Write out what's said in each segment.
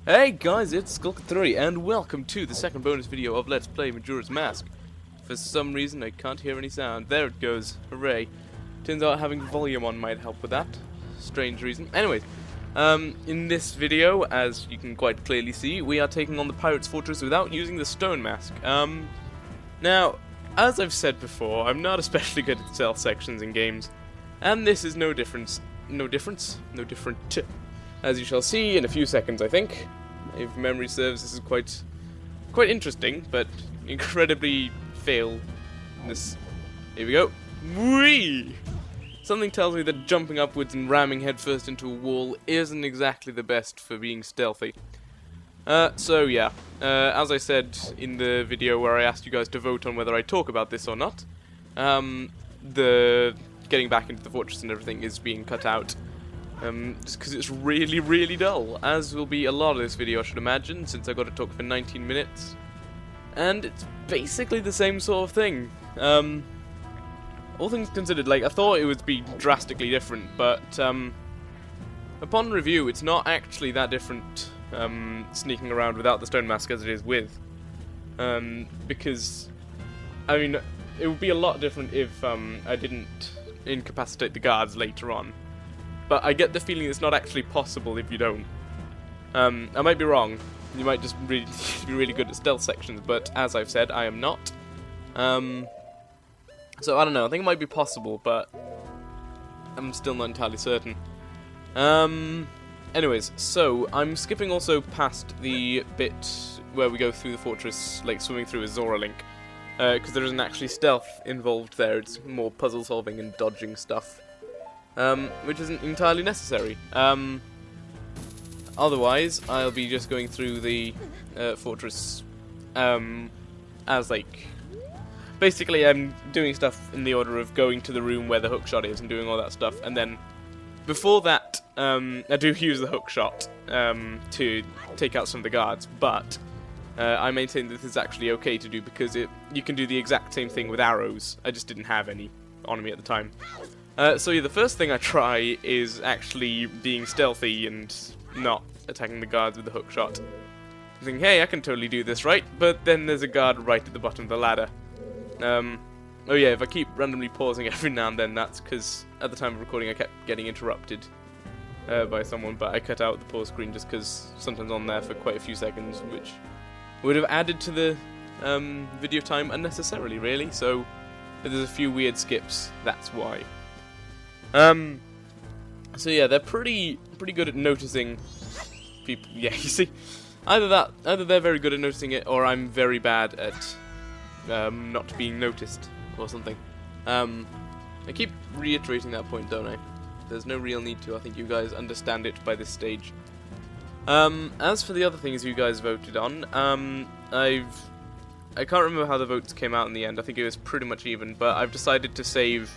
Hey guys, it's Skulker3 and welcome to the second bonus video of Let's Play Majora's Mask. For some reason I can't hear any sound. There it goes. Hooray. Turns out having volume on might help with that. Strange reason. Anyways, in this video, as you can quite clearly see, we are taking on the Pirate's Fortress without using the Stone Mask. Now, as I've said before, I'm not especially good at stealth sections in games, and this is no different. As you shall see in a few seconds, I think. If memory serves, this is quite interesting, but incredibly fail. Here we go. Whee! Something tells me that jumping upwards and ramming headfirst into a wall isn't exactly the best for being stealthy. So yeah, as I said in the video where I asked you guys to vote on whether I talk about this or not, the getting back into the fortress and everything is being cut out. Just because it's really dull, as will be a lot of this video, I should imagine, since I got to talk for 19 minutes. And it's basically the same sort of thing. All things considered, like, I thought it would be drastically different, but upon review, it's not actually that different sneaking around without the stone mask as it is with. Because, I mean, it would be a lot different if I didn't incapacitate the guards later on. But I get the feeling it's not actually possible if you don't. I might be wrong. You might just be really good at stealth sections, but as I've said, I am not. So I don't know. I think it might be possible, but I'm still not entirely certain. Anyways, so I'm skipping also past the bit where we go through the fortress, like swimming through a Zora link, because there isn't actually stealth involved there. It's more puzzle solving and dodging stuff. Which isn't entirely necessary. Otherwise, I'll be just going through the fortress as, like, basically I'm doing stuff in the order of going to the room where the hookshot is and doing all that stuff, and then before that, I do use the hookshot to take out some of the guards, but I maintain that this is actually okay to do because you can do the exact same thing with arrows. I just didn't have any on me at the time. So yeah, the first thing I try is actually being stealthy and not attacking the guards with the hookshot. I think, hey, I can totally do this, right? But then there's a guard right at the bottom of the ladder. Oh yeah, if I keep randomly pausing every now and then, that's because at the time of recording I kept getting interrupted by someone, but I cut out the pause screen just because sometimes on there for quite a few seconds, which would have added to the video time unnecessarily, really, so if there's a few weird skips, that's why. So yeah, they're pretty good at noticing people. Yeah, you see, either they're very good at noticing it, or I'm very bad at not being noticed, or something. I keep reiterating that point, don't I? There's no real need to. I think you guys understand it by this stage. As for the other things you guys voted on, I can't remember how the votes came out in the end. I think it was pretty much even, but I've decided to save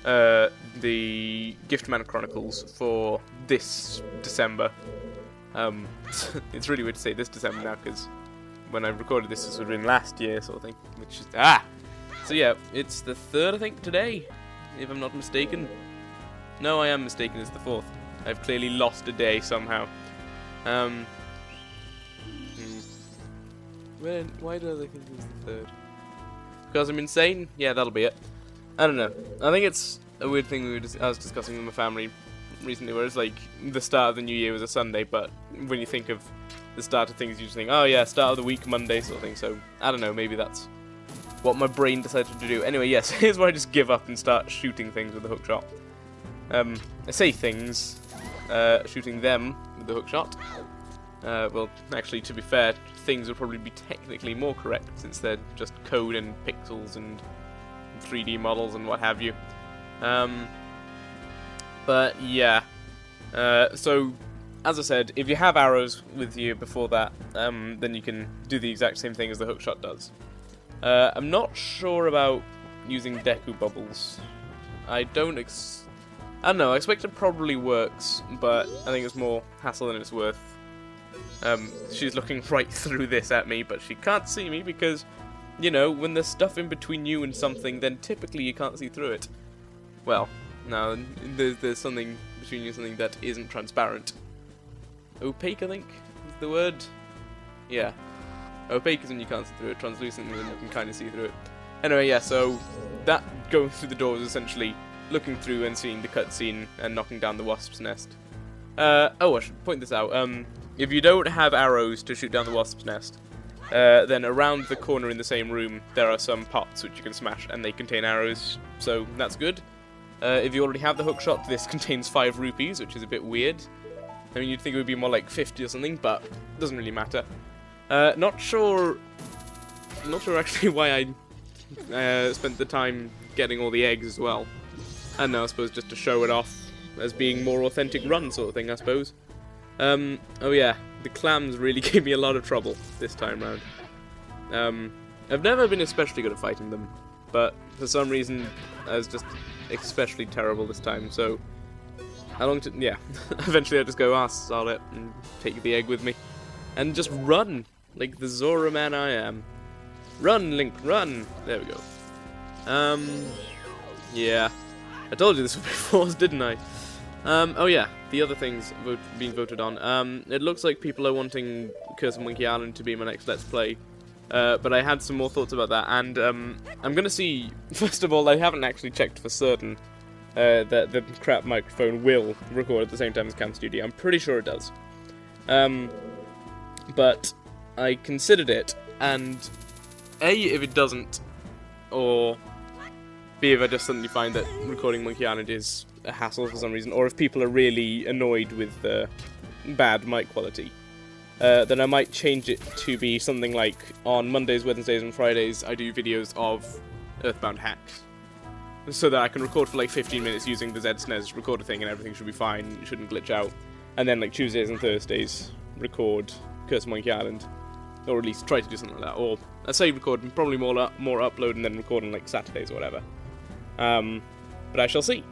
the Giftman Chronicles for this December. It's really weird to say this December now, because when I recorded this would have been last year, sort of thing. Which is so yeah, it's the 3rd, I think, today, if I'm not mistaken. No, I am mistaken. It's the 4th. I've clearly lost a day somehow. Why do I think it was the 3rd? Because I'm insane? Yeah, that'll be it. I don't know. I think it's a weird thing I was discussing with my family recently, where it's like the start of the new year was a Sunday, but when you think of the start of things, you just think, oh yeah, start of the week, Monday, sort of thing. So, I don't know, maybe that's what my brain decided to do. Anyway, yes, here's where I just give up and start shooting things with the hookshot. I say things, shooting them with the hookshot. Well, actually, to be fair, things would probably be technically more correct, since they're just code and pixels and 3D models and what have you. But yeah, so as I said, if you have arrows with you before that, then you can do the exact same thing as the hookshot does. I'm not sure about using Deku bubbles. I don't know, I expect it probably works, but I think it's more hassle than it's worth. She's looking right through this at me, but she can't see me because, you know, when there's stuff in between you and something, then typically you can't see through it. Well, no, there's something between you and something that isn't transparent. Opaque, I think? the word? Yeah. Opaque is when you can't see through it, translucent is when you can kind of see through it. Anyway, yeah, so that going through the door is essentially looking through and seeing the cutscene and knocking down the wasp's nest. Oh, I should point this out. If you don't have arrows to shoot down the wasp's nest, then around the corner in the same room there are some pots which you can smash and they contain arrows, so that's good. If you already have the hook shot, this contains 5 rupees, which is a bit weird. I mean, you'd think it would be more like 50 or something, but it doesn't really matter. Not sure actually why I spent the time getting all the eggs as well. I don't know, I suppose just to show it off as being more authentic run sort of thing, I suppose. Oh yeah, the clams really gave me a lot of trouble this time round. I've never been especially good at fighting them, but for some reason I was just especially terrible this time, so yeah, eventually I just go, sod it, and take the egg with me, and just run, like the Zora man I am. Run, Link, run! There we go. Yeah, I told you this would be forced, didn't I? Oh yeah, the other things being voted on. It looks like people are wanting Curse of Monkey Island to be my next Let's Play. But I had some more thoughts about that, and I'm gonna see, first of all, I haven't actually checked for certain that the crap microphone will record at the same time as Cam Studio. I'm pretty sure it does. But I considered it, and A, if it doesn't, or B, if I just suddenly find that recording Monkey Island is a hassle for some reason, or if people are really annoyed with the bad mic quality, then I might change it to be something like on Mondays, Wednesdays, and Fridays I do videos of Earthbound hacks, so that I can record for like 15 minutes using the ZSNES recorder thing and everything should be fine, it shouldn't glitch out, and then like Tuesdays and Thursdays record Curse of Monkey Island, or at least try to do something like that, or I say record, probably more upload and then record on like Saturdays or whatever. But I shall see.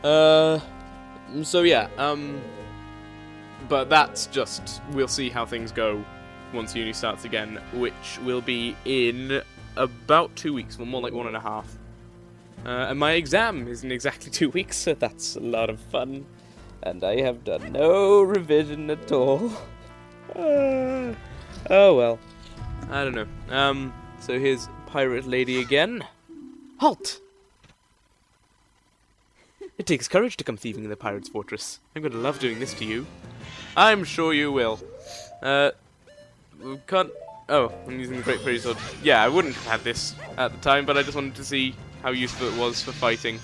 So yeah, but that's just, we'll see how things go once uni starts again, which will be in about 2 weeks, well, more like 1.5. And my exam is in exactly 2 weeks, so that's a lot of fun. And I have done no revision at all. Oh well. I don't know. So here's Pirate Lady again. Halt! It takes courage to come thieving in the pirate's fortress. I'm going to love doing this to you. I'm sure you will. Can't... Oh, I'm using the Great Fairy Sword. Yeah, I wouldn't have had this at the time, but I just wanted to see how useful it was for fighting.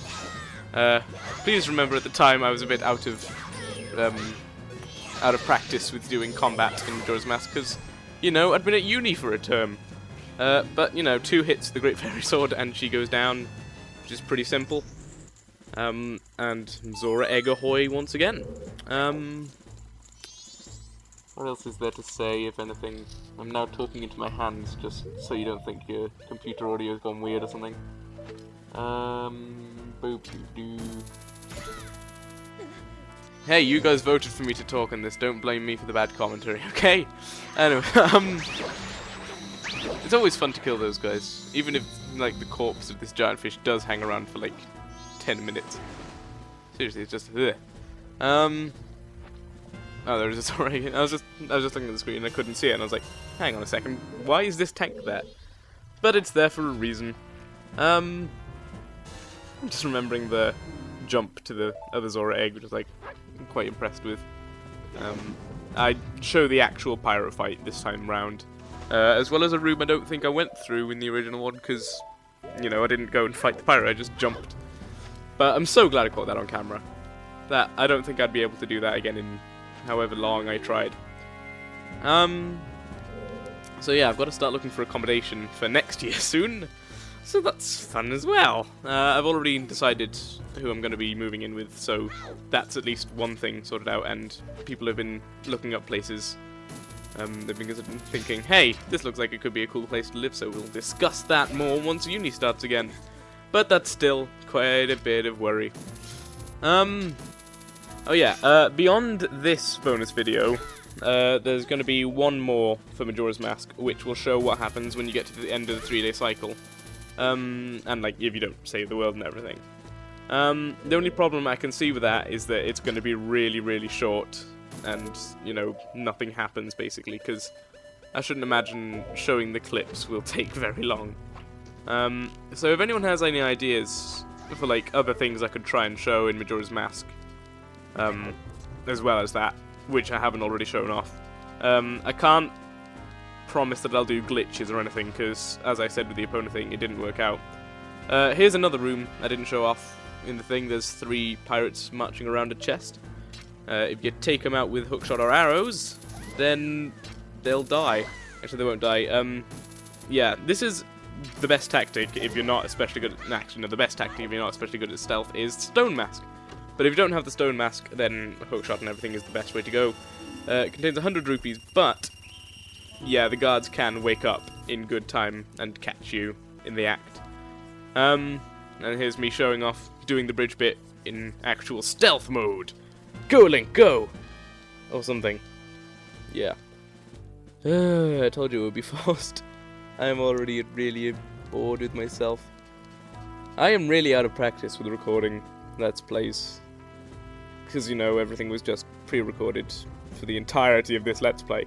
Please remember at the time I was a bit out of practice with doing combat in Majora's Mask, because, you know, I'd been at uni for a term. But, you know, 2 hits the Great Fairy Sword and she goes down, which is pretty simple. And Zora egg ahoy once again. What else is there to say, if anything? I'm now talking into my hands, just so you don't think your computer audio's gone weird or something. Boop-doo-doo. Hey, you guys voted for me to talk on this, don't blame me for the bad commentary, okay? Anyway, it's always fun to kill those guys, even if, like, the corpse of this giant fish does hang around for, like, 10 minutes. Seriously, it's just, ugh. Oh, there it is already. I was just looking at the screen and I couldn't see it, and I was like, hang on a second, why is this tank there? But it's there for a reason. I'm just remembering the jump to the other Zora egg, which I was like, I'm quite impressed with. I'd show the actual pirate fight this time round, as well as a room I don't think I went through in the original one, because, you know, I didn't go and fight the pirate, I just jumped. But I'm so glad I caught that on camera. That I don't think I'd be able to do that again in however long I tried. So yeah, I've got to start looking for accommodation for next year soon. So that's fun as well. I've already decided who I'm going to be moving in with, so that's at least one thing sorted out, and people have been looking up places. They've been thinking, hey, this looks like it could be a cool place to live, so we'll discuss that more once uni starts again. But that's still quite a bit of worry. Oh yeah, beyond this bonus video, there's going to be one more for Majora's Mask, which will show what happens when you get to the end of the 3-day cycle. And like, if you don't save the world and everything. The only problem I can see with that is that it's going to be really, really short, and, you know, nothing happens, basically, because I shouldn't imagine showing the clips will take very long. So if anyone has any ideas for, like, other things I could try and show in Majora's Mask, as well as that, which I haven't already shown off, I can't promise that I'll do glitches or anything, because, as I said with the opponent thing, it didn't work out. Here's another room I didn't show off in the thing. There's 3 pirates marching around a chest. If you take them out with hookshot or arrows, then they'll die. Actually, they won't die. Yeah, this is the best tactic if you're not especially good at... Actually, no, the best tactic if you're not especially good at stealth is Stone Mask. But if you don't have the Stone Mask, then hookshot and everything is the best way to go. It contains 100 rupees, but... yeah, the guards can wake up in good time and catch you in the act. And here's me showing off doing the bridge bit in actual stealth mode. Go, Link, go! Or something. Yeah. I told you it would be fast. I am already really bored with myself. I am really out of practice with recording Let's Plays. Because, you know, everything was just pre-recorded for the entirety of this Let's Play.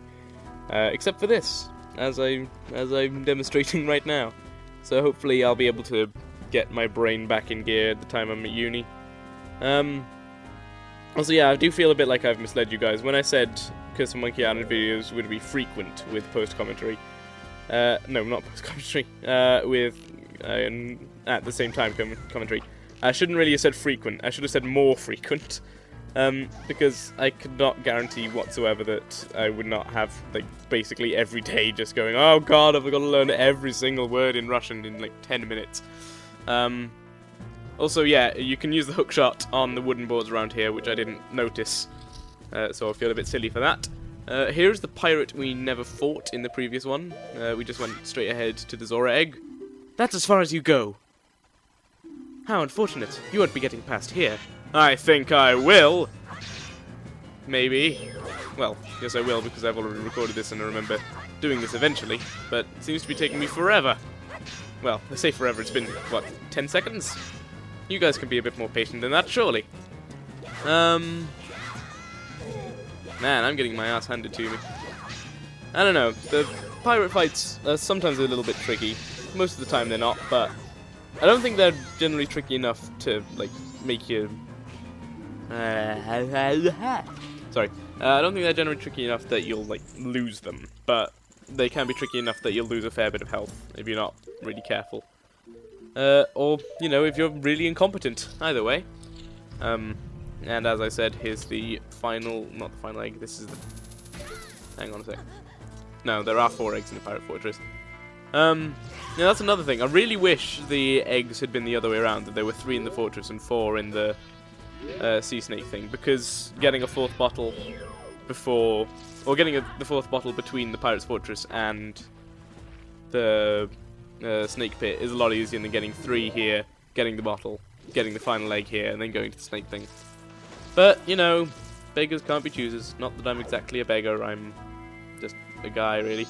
Except for this, as I'm demonstrating right now. So hopefully I'll be able to get my brain back in gear at the time I'm at uni. Also, yeah, I do feel a bit like I've misled you guys. When I said Curse of Monkey Island videos would be frequent with post-commentary. No, not post-commentary. With at the same time commentary. I shouldn't really have said frequent. I should have said more frequent. Because I could not guarantee whatsoever that I would not have, like, basically every day just going, oh god, I've got to learn every single word in Russian in, like, 10 minutes. Also, yeah, you can use the hookshot on the wooden boards around here, which I didn't notice, so I feel a bit silly for that. Here's the pirate we never fought in the previous one. We just went straight ahead to the Zora egg. That's as far as you go. How unfortunate. You won't be getting past here. I think I will. Maybe. Well, yes I will, because I've already recorded this and I remember doing this eventually, but it seems to be taking me forever. Well, I say forever, it's been, what, 10 seconds? You guys can be a bit more patient than that, surely. Man, I'm getting my ass handed to me. I don't know, the pirate fights are sometimes a little bit tricky. Most of the time they're not, but I don't think they're generally tricky enough to, like, make you... Sorry. I don't think they're generally tricky enough that you'll, like, lose them, but they can be tricky enough that you'll lose a fair bit of health if you're not really careful. Or, you know, if you're really incompetent. Either way. And as I said, here's the final... not the final egg, this is the... hang on a sec. No, there are 4 eggs in the Pirate Fortress. Yeah, that's another thing. I really wish the eggs had been the other way around, that there were 3 in the fortress and 4 in the sea snake thing, because getting a 4th bottle before... or getting the 4th bottle between the Pirate's Fortress and the snake pit is a lot easier than getting 3 here, getting the bottle, getting the final egg here, and then going to the snake thing. But, you know, beggars can't be choosers. Not that I'm exactly a beggar, I'm just a guy, really.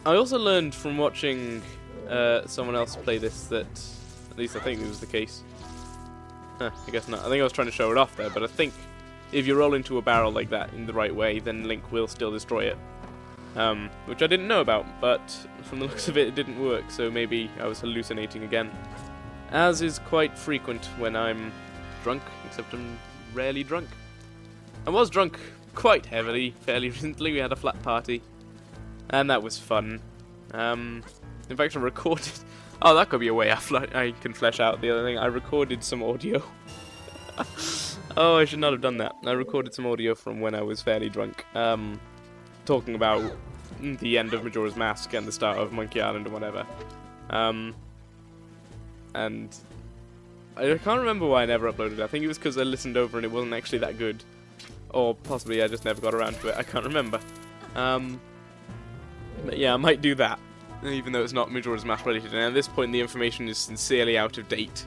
I also learned from watching someone else play this that, at least I think this was the case. I guess not. I think I was trying to show it off there, but I think if you roll into a barrel like that in the right way, then Link will still destroy it. Which I didn't know about, but from the looks of it, it didn't work, so maybe I was hallucinating again. As is quite frequent when I'm drunk, except I'm rarely drunk. I was drunk quite heavily fairly recently. We had a flat party, and that was fun. In fact, I recorded... oh, that could be a way I can flesh out the other thing. I recorded some audio. Oh, I should not have done that. I recorded some audio from when I was fairly drunk, talking about the end of Majora's Mask and the start of Monkey Island and whatever. And I can't remember why I never uploaded it. I think it was because I listened over and it wasn't actually that good. Or possibly I just never got around to it. I can't remember. But yeah, I might do that, even though it's not Majora's Mask related. And at this point, the information is sincerely out of date.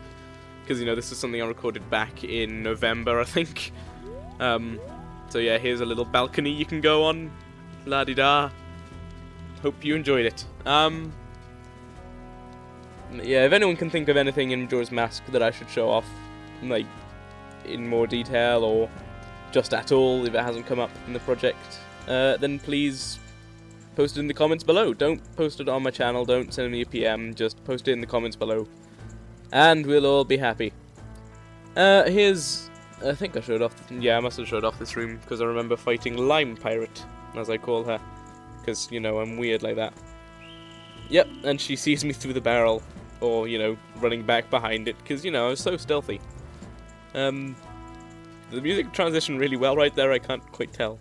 Because, you know, this is something I recorded back in November, I think. So yeah, here's a little balcony you can go on. La-di-da. Hope you enjoyed it. Yeah, if anyone can think of anything in Majora's Mask that I should show off, like, in more detail, or just at all, if it hasn't come up in the project, then please post it in the comments below. Don't post it on my channel, don't send me a PM, just post it in the comments below. And we'll all be happy. Here's... I think I showed off... Yeah, I must have showed off this room, because I remember fighting Lime Pirate, as I call her. Because, you know, I'm weird like that. Yep, and she sees me through the barrel. Or, you know, running back behind it, because, you know, I was so stealthy. The music transitioned really well right there, I can't quite tell.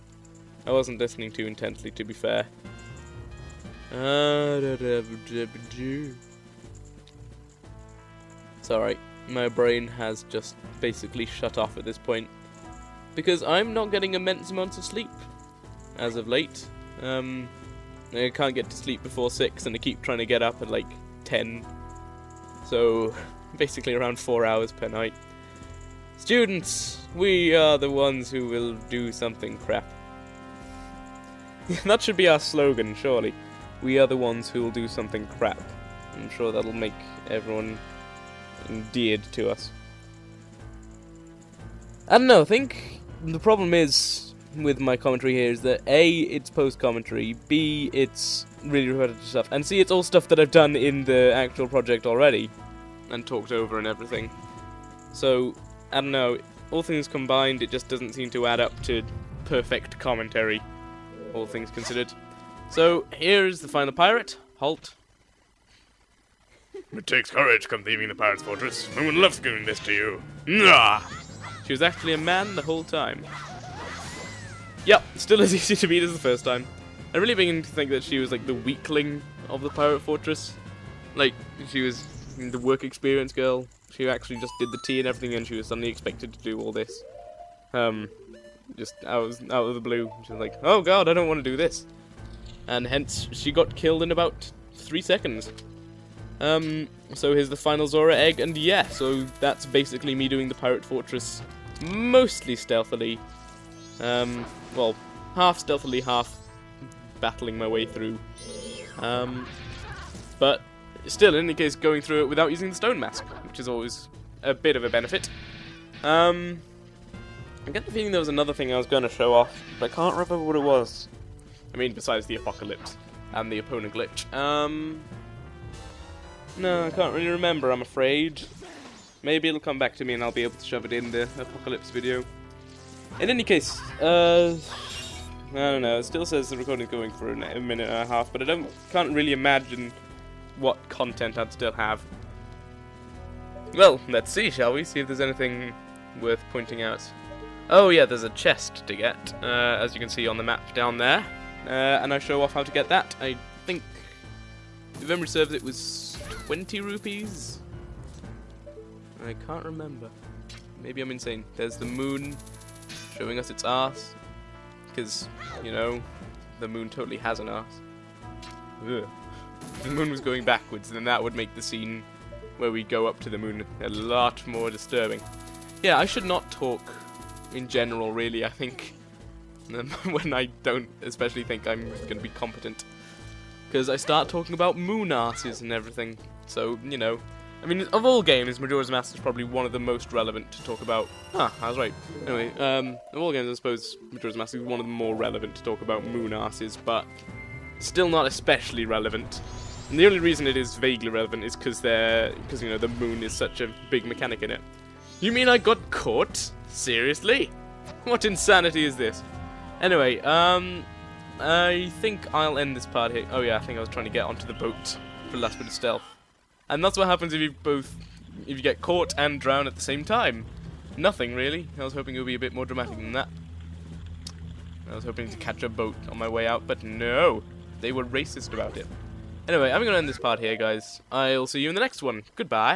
I wasn't listening too intensely, to be fair. It's alright, my brain has just basically shut off at this point. Because I'm not getting immense amounts of sleep, as of late. I can't get to sleep before 6, and I keep trying to get up at like 10. So, basically around 4 hours per night. Students, we are the ones who will do something crap. That should be our slogan, surely. We are the ones who will do something crap. I'm sure that'll make everyone endeared to us. I don't know, I think the problem is with my commentary here is that A, it's post-commentary, B, it's really repetitive stuff, and C, it's all stuff that I've done in the actual project already, and talked over and everything. So, I don't know, all things combined, it just doesn't seem to add up to perfect commentary, all things considered. So, here's the final pirate. Halt. It takes courage to come thieving the pirate's fortress. No one loves giving this to you. Nah! She was actually a man the whole time. Yep, still as easy to beat as the first time. I really begin to think that she was like the weakling of the pirate fortress. Like, she was the work experience girl. She actually just did the tea and everything, and she was suddenly expected to do all this. Just out of the blue. She was like, oh god, I don't want to do this. And hence, she got killed in about 3 seconds. So here's the final Zora egg, and yeah, so that's basically me doing the pirate fortress mostly stealthily. Well, half stealthily, half battling my way through. But still, in any case, going through it without using the stone mask, which is always a bit of a benefit. I get the feeling there was another thing I was going to show off, but I can't remember what it was. I mean, besides the apocalypse and the opponent glitch. No, I can't really remember, I'm afraid. Maybe it'll come back to me and I'll be able to shove it in the apocalypse video. In any case, I don't know, it still says the recording's going for a minute and a half, but I can't really imagine what content I'd still have. Well, let's see, shall we? See if there's anything worth pointing out. Oh yeah, there's a chest to get, as you can see on the map down there. And I show off how to get that. I think, if memory serves, it was 20 rupees? I can't remember. Maybe I'm insane. There's the moon showing us its arse. Because, you know, the moon totally has an arse. Ugh. If the moon was going backwards, then that would make the scene where we go up to the moon a lot more disturbing. Yeah, I should not talk in general, really, I think. When I don't especially think I'm going to be competent. Because I start talking about moon arses and everything. So, you know. I mean, of all games, Majora's Mask is probably one of the most relevant to talk about. Ah, I was right. Anyway, of all games, I suppose Majora's Mask is one of the more relevant to talk about moon arses, but still not especially relevant. And the only reason it is vaguely relevant is because you know, the moon is such a big mechanic in it. You mean I got caught? Seriously? What insanity is this? Anyway, I think I'll end this part here. Oh yeah, I think I was trying to get onto the boat for the last bit of stealth. And that's what happens if you get caught and drown at the same time. Nothing, really. I was hoping it would be a bit more dramatic than that. I was hoping to catch a boat on my way out, but no. They were racist about it. Anyway, I'm going to end this part here, guys. I'll see you in the next one. Goodbye.